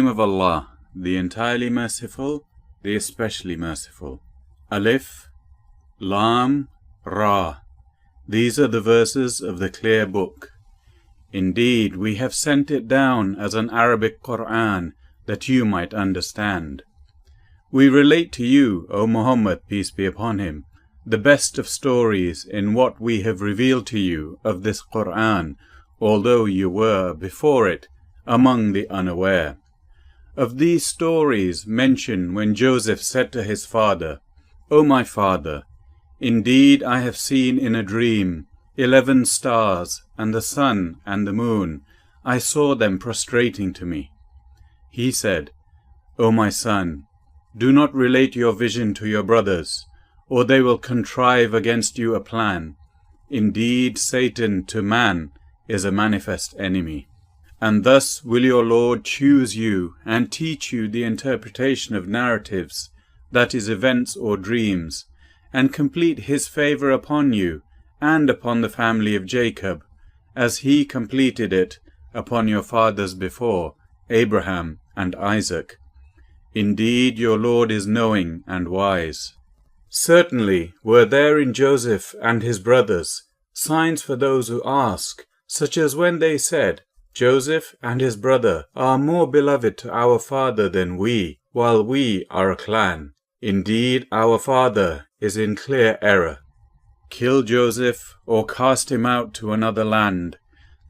of Allah, the entirely merciful, the especially merciful. Alif, Lam, Ra. These are the verses of the clear book. Indeed, we have sent it down as an Arabic Qur'an that you might understand. We relate to you, O Muhammad, peace be upon him, the best of stories in what we have revealed to you of this Qur'an, although you were, before it, among the unaware. Of these stories mention when Joseph said to his father, O my father, indeed I have seen in a dream 11 stars, and the sun and the moon. I saw them prostrating to me. He said, O my son, do not relate your vision to your brothers, or they will contrive against you a plan. Indeed, Satan to man is a manifest enemy. And thus will your Lord choose you and teach you the interpretation of narratives, that is, events or dreams, and complete his favor upon you and upon the family of Jacob, as he completed it upon your fathers before, Abraham and Isaac. Indeed, your Lord is knowing and wise. Certainly were there in Joseph and his brothers signs for those who ask, such as when they said, Joseph and his brother are more beloved to our father than we, while we are a clan. Indeed, our father is in clear error. Kill Joseph, or cast him out to another land.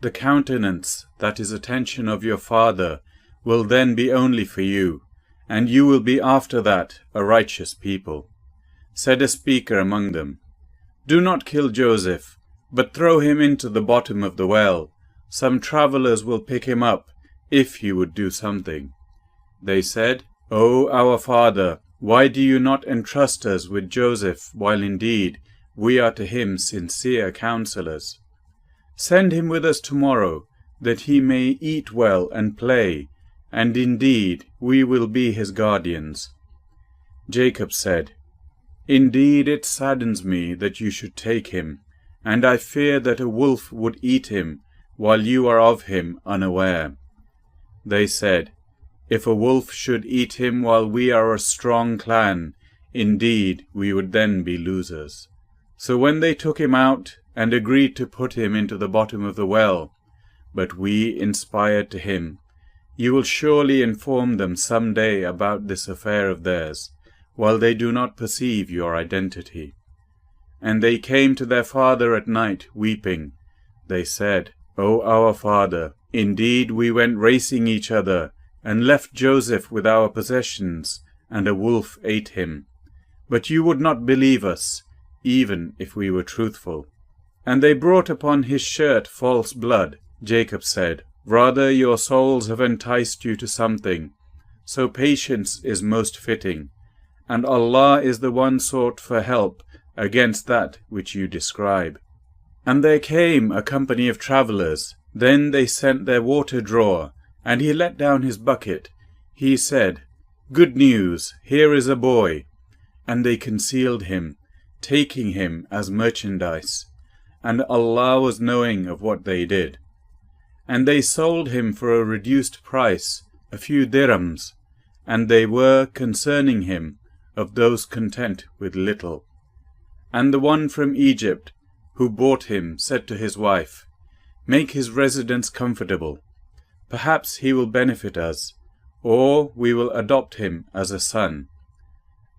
The countenance, that is attention of your father, will then be only for you, and you will be after that a righteous people. Said a speaker among them, Do not kill Joseph, but throw him into the bottom of the well. Some travelers will pick him up, if you would do something. They said, O our father, why do you not entrust us with Joseph, while indeed we are to him sincere counselors? Send him with us tomorrow, that he may eat well and play, and indeed we will be his guardians. Jacob said, Indeed it saddens me that you should take him, and I fear that a wolf would eat him, while you are of him unaware. They said, If a wolf should eat him while we are a strong clan, indeed we would then be losers. So when they took him out and agreed to put him into the bottom of the well, but we inspired to him, You will surely inform them some day about this affair of theirs, while they do not perceive your identity. And they came to their father at night, weeping. They said, O our father, indeed we went racing each other, and left Joseph with our possessions, and a wolf ate him. But you would not believe us, even if we were truthful. And they brought upon his shirt false blood. Jacob said, Rather your souls have enticed you to something, so patience is most fitting, and Allah is the one sought for help against that which you describe. And there came a company of travellers. Then they sent their water drawer, and he let down his bucket. He said, Good news, here is a boy. And they concealed him, taking him as merchandise, and Allah was knowing of what they did. And they sold him for a reduced price, a few dirhams, and they were, concerning him, of those content with little. And the one from Egypt, who bought him, said to his wife, Make his residence comfortable. Perhaps he will benefit us, or we will adopt him as a son.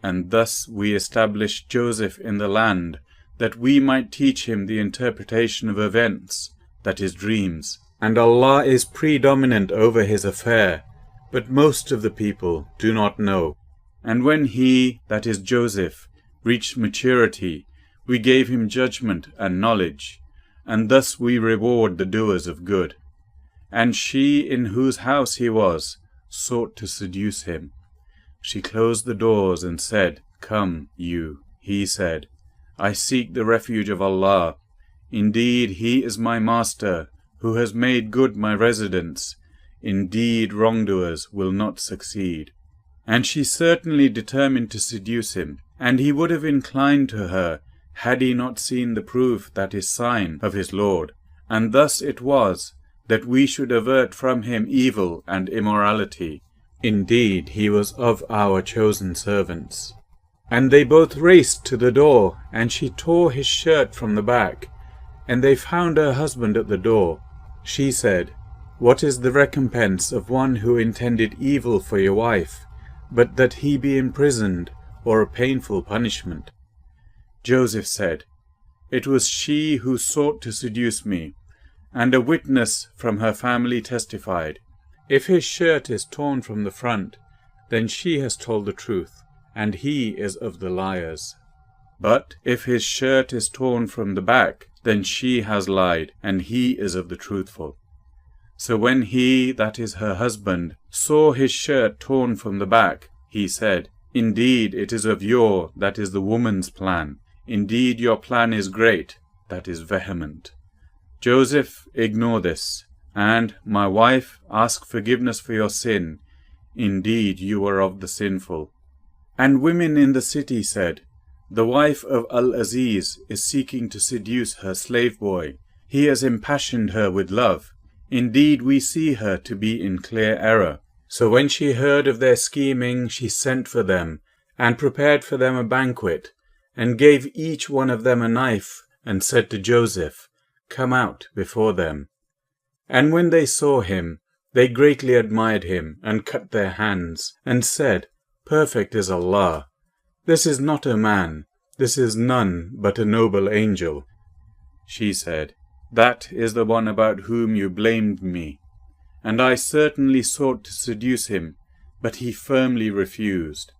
And thus we established Joseph in the land, that we might teach him the interpretation of events, that is, dreams. And Allah is predominant over his affair, but most of the people do not know. And when he, that is Joseph, reached maturity, we gave him judgment and knowledge, and thus we reward the doers of good. And she, in whose house he was, sought to seduce him. She closed the doors and said, Come, you. He said, I seek the refuge of Allah. Indeed, he is my master, who has made good my residence. Indeed, wrongdoers will not succeed. And she certainly determined to seduce him, and he would have inclined to her, had he not seen the proof that is sign of his Lord. And thus it was that we should avert from him evil and immorality, Indeed, he was of our chosen servants. And they both raced to the door, and she tore his shirt from the back, and they found her husband at the door. She said, "What is the recompense of one who intended evil for your wife, but that he be imprisoned, or a painful punishment?" Joseph said, "It was she who sought to seduce me, and a witness from her family testified. If his shirt is torn from the front, then she has told the truth, and he is of the liars. But if his shirt is torn from the back, then she has lied, and he is of the truthful." So when he, that is her husband, saw his shirt torn from the back, he said, "Indeed, it is of your, that is the woman's plan. Indeed, your plan is great, that is vehement. Joseph, ignore this, and, my wife, ask forgiveness for your sin. Indeed, you are of the sinful." And women in the city said, "The wife of Al-Aziz is seeking to seduce her slave boy. He has impassioned her with love. Indeed, we see her to be in clear error." So when she heard of their scheming, she sent for them, and prepared for them a banquet, and gave each one of them a knife, and said to Joseph, "Come out before them." And when they saw him, they greatly admired him, and cut their hands, and said, "Perfect is Allah. This is not a man, this is none but a noble angel." She said, "That is the one about whom you blamed me. And I certainly sought to seduce him, but he firmly refused.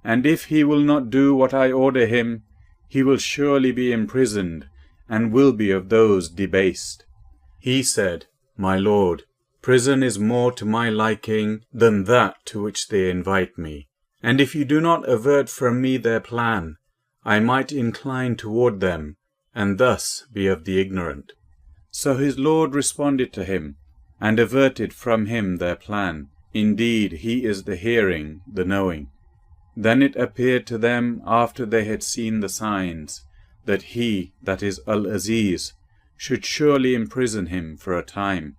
And if he will not do what I order him, he will surely be imprisoned, and will be of those debased." He said, "My lord, prison is more to my liking than that to which they invite me. And if you do not avert from me their plan, I might incline toward them, and thus be of the ignorant." So his lord responded to him, and averted from him their plan. Indeed, he is the hearing, the knowing. Then it appeared to them, after they had seen the signs, that he, that is Al-Aziz, should surely imprison him for a time.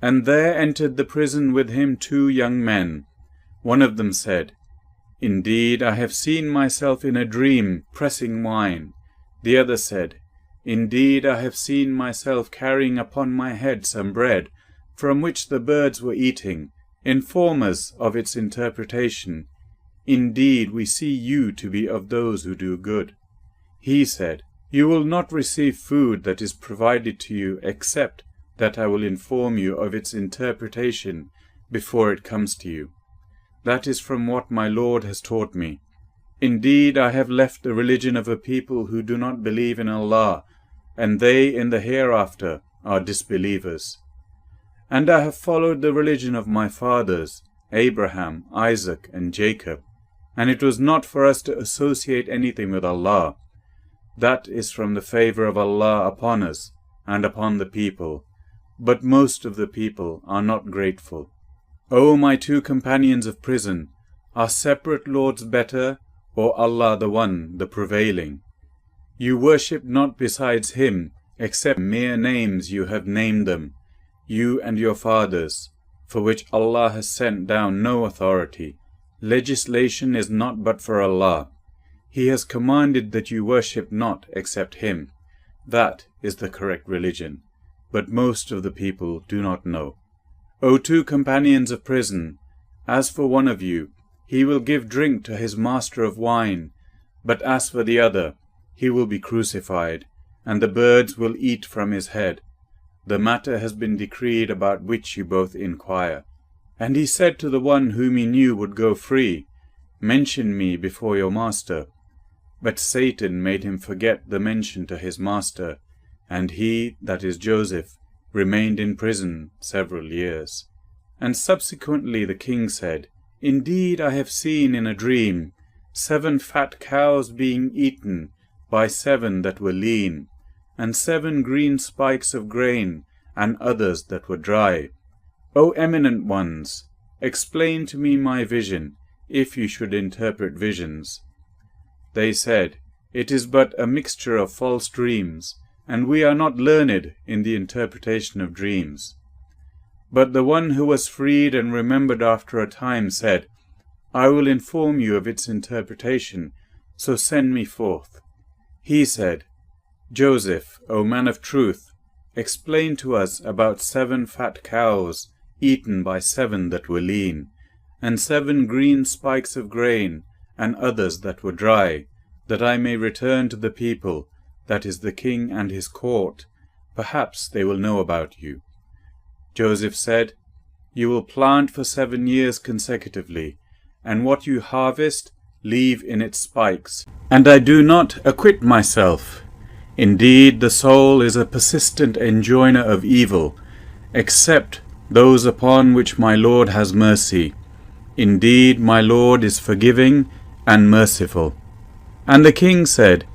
And there entered the prison with him 2 young men. One of them said, "Indeed, I have seen myself in a dream pressing wine." The other said, "Indeed, I have seen myself carrying upon my head some bread, from which the birds were eating. Inform us of its interpretation. Indeed, we see you to be of those who do good." He said, "You will not receive food that is provided to you except that I will inform you of its interpretation before it comes to you. That is from what my Lord has taught me. Indeed, I have left the religion of a people who do not believe in Allah, and they in the hereafter are disbelievers. And I have followed the religion of my fathers, Abraham, Isaac, and Jacob, and it was not for us to associate anything with Allah. That is from the favor of Allah upon us and upon the people, but most of the people are not grateful. O my 2 companions of prison, are separate lords better, or Allah the one, the prevailing? You worship not besides him, except mere names you have named them, you and your fathers, for which Allah has sent down no authority. Legislation is not but for Allah. He has commanded that you worship not except him. That is the correct religion, but most of the people do not know. O 2 companions of prison, as for one of you, he will give drink to his master of wine, but as for the other, he will be crucified, and the birds will eat from his head. The matter has been decreed about which you both inquire." And he said to the one whom he knew would go free, "Mention me before your master." But Satan made him forget the mention to his master, and he, that is Joseph, remained in prison several years. And subsequently the king said, "Indeed, I have seen in a dream 7 fat cows being eaten by 7 that were lean, and 7 green spikes of grain, and others that were dry. O eminent ones, explain to me my vision, if you should interpret visions." They said, "It is but a mixture of false dreams, and we are not learned in the interpretation of dreams." But the one who was freed and remembered after a time said, I will inform you of its interpretation, so send me forth. He said, Joseph, O man of truth, explain to us about 7 fat cows eaten by 7 that were lean, and 7 green spikes of grain, and others that were dry, that I may return to the people, that is the king and his court. Perhaps they will know about you. Joseph said, You will plant for 7 years consecutively, and what you harvest, leave in its spikes. And I do not acquit myself. Indeed, the soul is a persistent enjoiner of evil, except those upon which my Lord has mercy. Indeed, my Lord is forgiving and merciful. And the king said,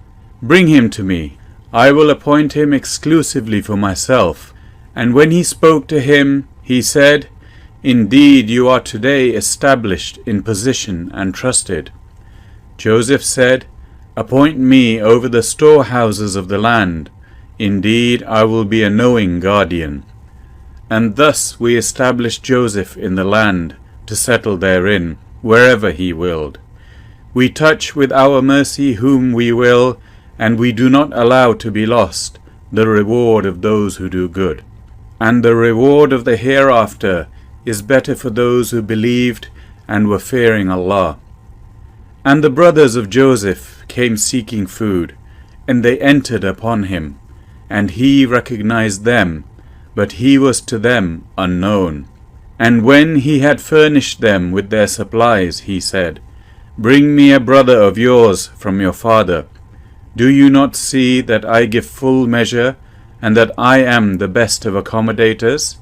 Bring him to me. I will appoint him exclusively for myself. And when he spoke to him, he said, Indeed, you are today established in position and trusted. Joseph said, Appoint me over the storehouses of the land. Indeed, I will be a knowing guardian. And thus we established Joseph in the land, to settle therein, wherever he willed. We touch with our mercy whom we will, and we do not allow to be lost the reward of those who do good. And the reward of the hereafter is better for those who believed and were fearing Allah. And the brothers of Joseph came seeking food, and they entered upon him, and he recognized them, but he was to them unknown. And when he had furnished them with their supplies, he said, Bring me a brother of yours from your father. Do you not see that I give full measure, and that I am the best of accommodators?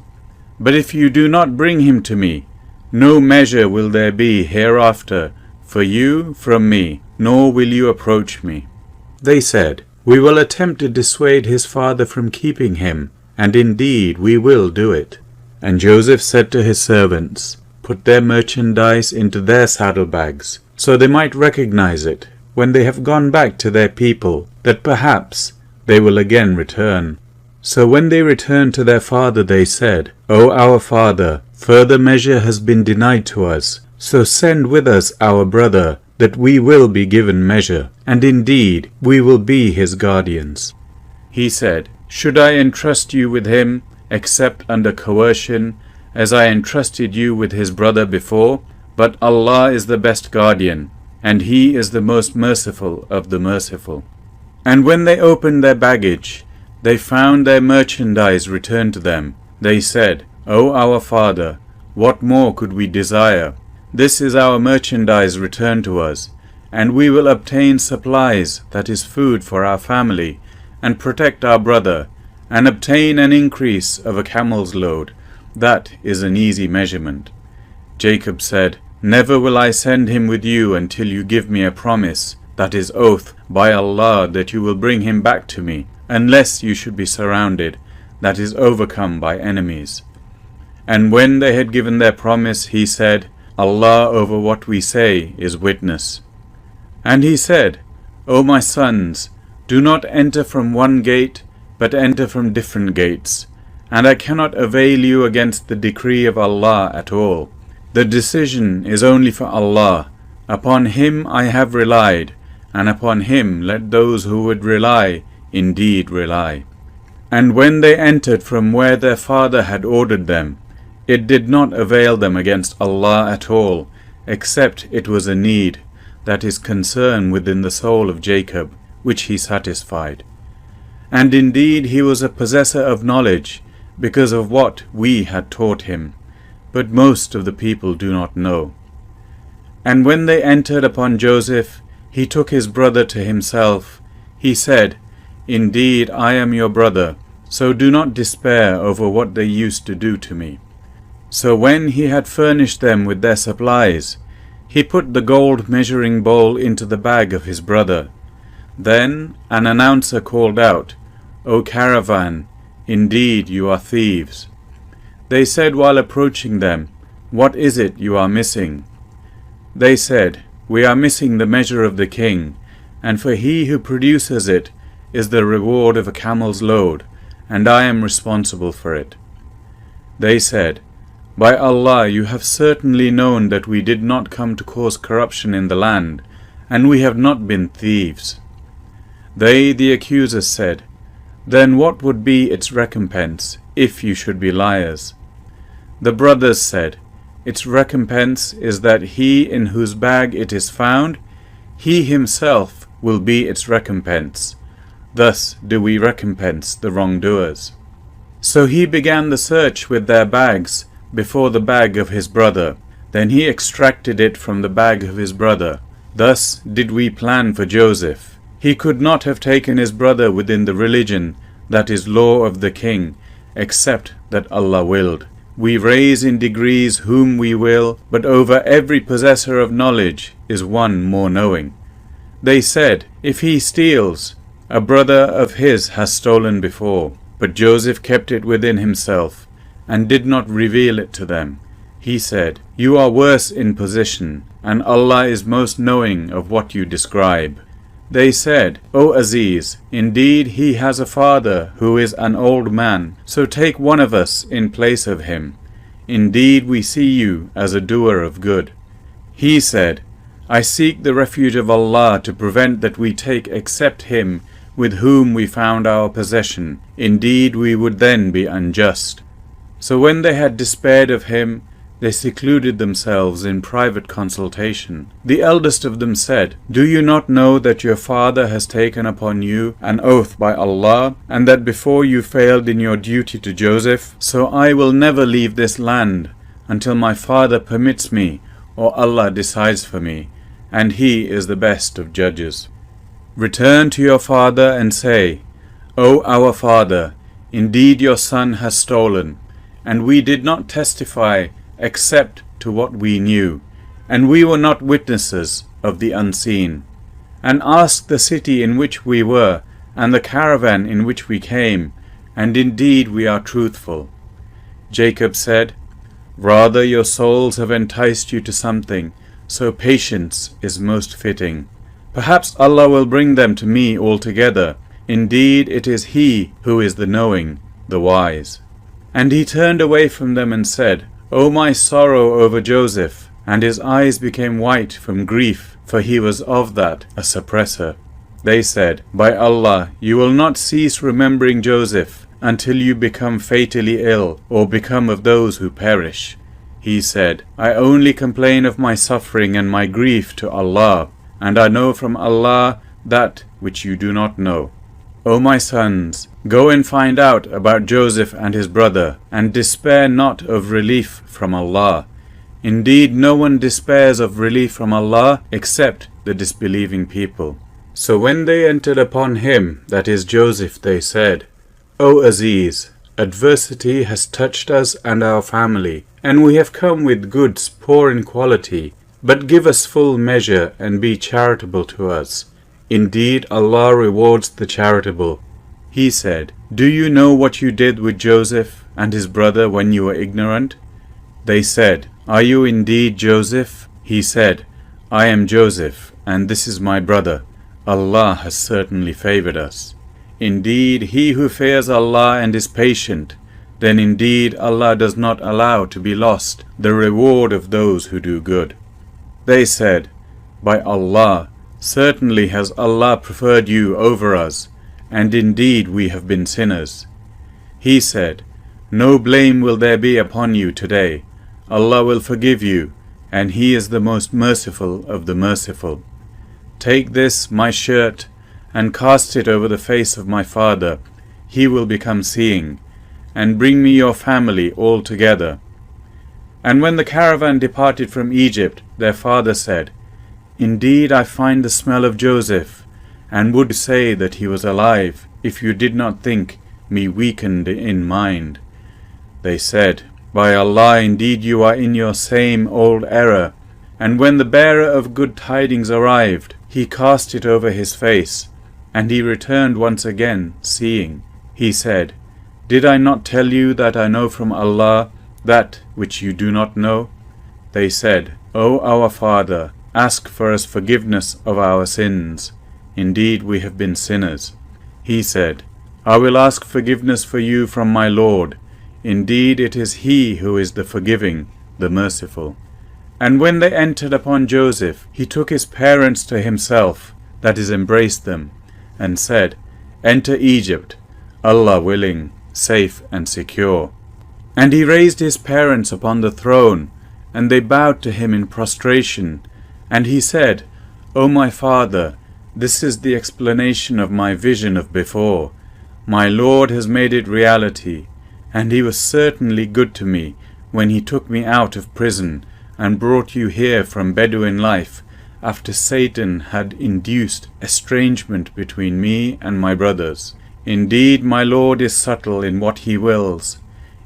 But if you do not bring him to me, no measure will there be hereafter for you from me, nor will you approach me. They said, We will attempt to dissuade his father from keeping him, and indeed we will do it. And Joseph said to his servants, Put their merchandise into their saddlebags, so they might recognize it when they have gone back to their people, that perhaps they will again return. So when they returned to their father, they said, O our father, further measure has been denied to us, so send with us our brother, that we will be given measure, and indeed we will be his guardians. He said, Should I entrust you with him, except under coercion, as I entrusted you with his brother before? But Allah is the best guardian, and he is the most merciful of the merciful. And when they opened their baggage, they found their merchandise returned to them. They said, O our father, what more could we desire? This is our merchandise returned to us, and we will obtain supplies, that is food for our family, and protect our brother, and obtain an increase of a camel's load. That is an easy measurement. Jacob said, Never will I send him with you until you give me a promise, that is oath, by Allah, that you will bring him back to me, unless you should be surrounded, that is overcome by enemies. And when they had given their promise, he said, Allah over what we say is witness. And he said, O my sons, do not enter from one gate, but enter from different gates, and I cannot avail you against the decree of Allah at all. The decision is only for Allah. Upon him I have relied, and upon him let those who would rely indeed rely. And when they entered from where their father had ordered them, it did not avail them against Allah at all, except it was a need, that is concern within the soul of Jacob, which he satisfied. And indeed he was a possessor of knowledge, because of what we had taught him, but most of the people do not know. And when they entered upon Joseph, he took his brother to himself. He said, Indeed, I am your brother, so do not despair over what they used to do to me. So when he had furnished them with their supplies, he put the gold measuring bowl into the bag of his brother. Then an announcer called out, O caravan, indeed you are thieves. They said while approaching them, What is it you are missing? They said, We are missing the measure of the king, and for he who produces it is the reward of a camel's load, and I am responsible for it. They said, By Allah, you have certainly known that we did not come to cause corruption in the land, and we have not been thieves. They, the accusers, said, Then what would be its recompense, if you should be liars? The brothers said, Its recompense is that he in whose bag it is found, he himself will be its recompense. Thus do we recompense the wrongdoers. So he began the search with their bags before the bag of his brother. Then he extracted it from the bag of his brother. Thus did we plan for Joseph. He could not have taken his brother within the religion, that is law of the king, except that Allah willed. We raise in degrees whom we will, but over every possessor of knowledge is one more knowing. They said, If he steals, a brother of his has stolen before. But Joseph kept it within himself, and did not reveal it to them. He said, You are worse in position, and Allah is most knowing of what you describe. They said, O Aziz, indeed he has a father who is an old man, so take one of us in place of him. Indeed we see you as a doer of good. He said, I seek the refuge of Allah to prevent that we take except him with whom we found our possession. Indeed we would then be unjust. So when they had despaired of him, they secluded themselves in private consultation. The eldest of them said, Do you not know that your father has taken upon you an oath by Allah, and that before you failed in your duty to Joseph? So I will never leave this land until my father permits me, or Allah decides for me, and he is the best of judges. Return to your father and say, O our father, indeed your son has stolen, and we did not testify except to what we knew, and we were not witnesses of the unseen. And ask the city in which we were, and the caravan in which we came, and indeed we are truthful. Jacob said, Rather your souls have enticed you to something, so patience is most fitting. Perhaps Allah will bring them to me altogether. Indeed it is He who is the knowing, the wise. And he turned away from them and said, O my sorrow over Joseph, and his eyes became white from grief, for he was of that a suppressor. They said, By Allah, you will not cease remembering Joseph until you become fatally ill, or become of those who perish. He said, I only complain of my suffering and my grief to Allah, and I know from Allah that which you do not know. O my sons, go and find out about Joseph and his brother, and despair not of relief from Allah. Indeed, no one despairs of relief from Allah except the disbelieving people. So when they entered upon him, that is Joseph, they said, O Aziz, adversity has touched us and our family, and we have come with goods poor in quality, but give us full measure and be charitable to us. Indeed, Allah rewards the charitable. He said, Do you know what you did with Joseph and his brother when you were ignorant? They said, Are you indeed Joseph? He said, I am Joseph, and this is my brother. Allah has certainly favored us. Indeed, he who fears Allah and is patient, then indeed Allah does not allow to be lost the reward of those who do good. They said, By Allah, certainly has Allah preferred you over us, and indeed we have been sinners. He said, No blame will there be upon you today. Allah will forgive you, and He is the most merciful of the merciful. Take this, my shirt, and cast it over the face of my father. He will become seeing, and bring me your family all together. And when the caravan departed from Egypt, their father said, Indeed I find the smell of Joseph, and would say that he was alive, if you did not think me weakened in mind. They said, By Allah, indeed you are in your same old error. And when the bearer of good tidings arrived, he cast it over his face, and he returned once again, seeing. He said, Did I not tell you that I know from Allah that which you do not know? They said, O our father, ask for us forgiveness of our sins. Indeed we have been sinners. He said, I will ask forgiveness for you from my Lord. Indeed, it is He who is the forgiving, the merciful. And when they entered upon Joseph, he took his parents to himself, that is, embraced them, and said, Enter Egypt, Allah willing, safe and secure. And he raised his parents upon the throne, and they bowed to him in prostration. And he said, O my father, this is the explanation of my vision of before. My Lord has made it reality, and he was certainly good to me when he took me out of prison and brought you here from Bedouin life, after Satan had induced estrangement between me and my brothers. Indeed, my Lord is subtle in what he wills.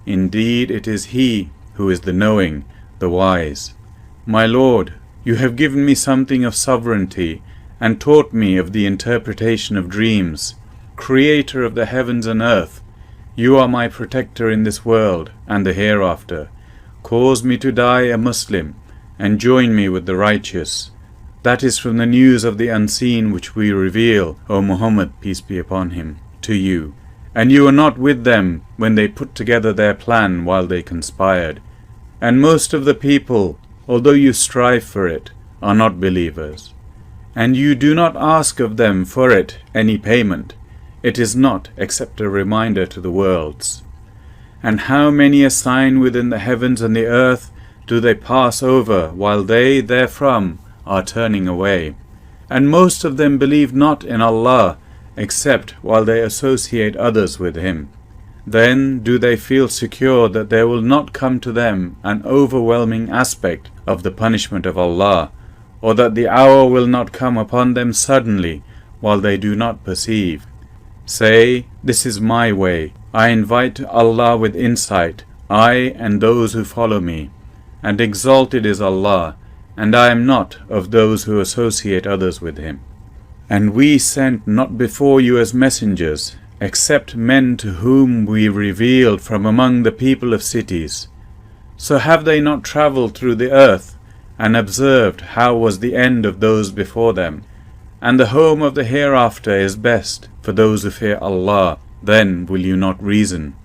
Indeed, it is he who is the knowing, the wise. My Lord, you have given me something of sovereignty, and taught me of the interpretation of dreams. Creator of the heavens and earth, you are my protector in this world and the hereafter. Cause me to die a Muslim, and join me with the righteous. That is from the news of the unseen which we reveal, O Muhammad, peace be upon him, to you. And you were not with them when they put together their plan while they conspired. And most of the people, although you strive for it, are not believers. And you do not ask of them for it any payment. It is not except a reminder to the worlds. And how many a sign within the heavens and the earth do they pass over while they therefrom are turning away? And most of them believe not in Allah except while they associate others with Him. Then do they feel secure that there will not come to them an overwhelming aspect of the punishment of Allah, or that the hour will not come upon them suddenly while they do not perceive. Say, this is my way. I invite Allah with insight, I and those who follow me. And exalted is Allah, and I am not of those who associate others with Him. And we sent not before you as messengers, except men to whom we revealed from among the people of cities. So have they not travelled through the earth, and observed how was the end of those before them? And the home of the hereafter is best for those who fear Allah. Then will you not reason?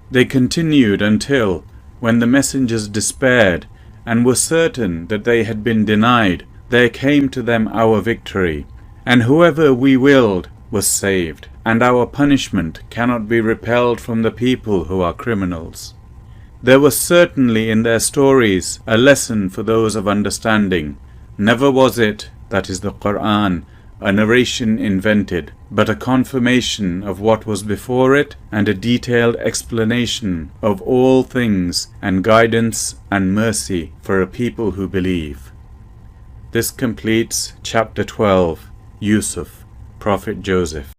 They continued until, when the messengers despaired, and were certain that they had been denied, there came to them our victory, and whoever we willed was saved, and our punishment cannot be repelled from the people who are criminals. There was certainly in their stories a lesson for those of understanding. Never was it, that is the Qur'an, a narration invented, but a confirmation of what was before it, and a detailed explanation of all things, and guidance and mercy for a people who believe. This completes chapter 12, Yusuf, Prophet Joseph.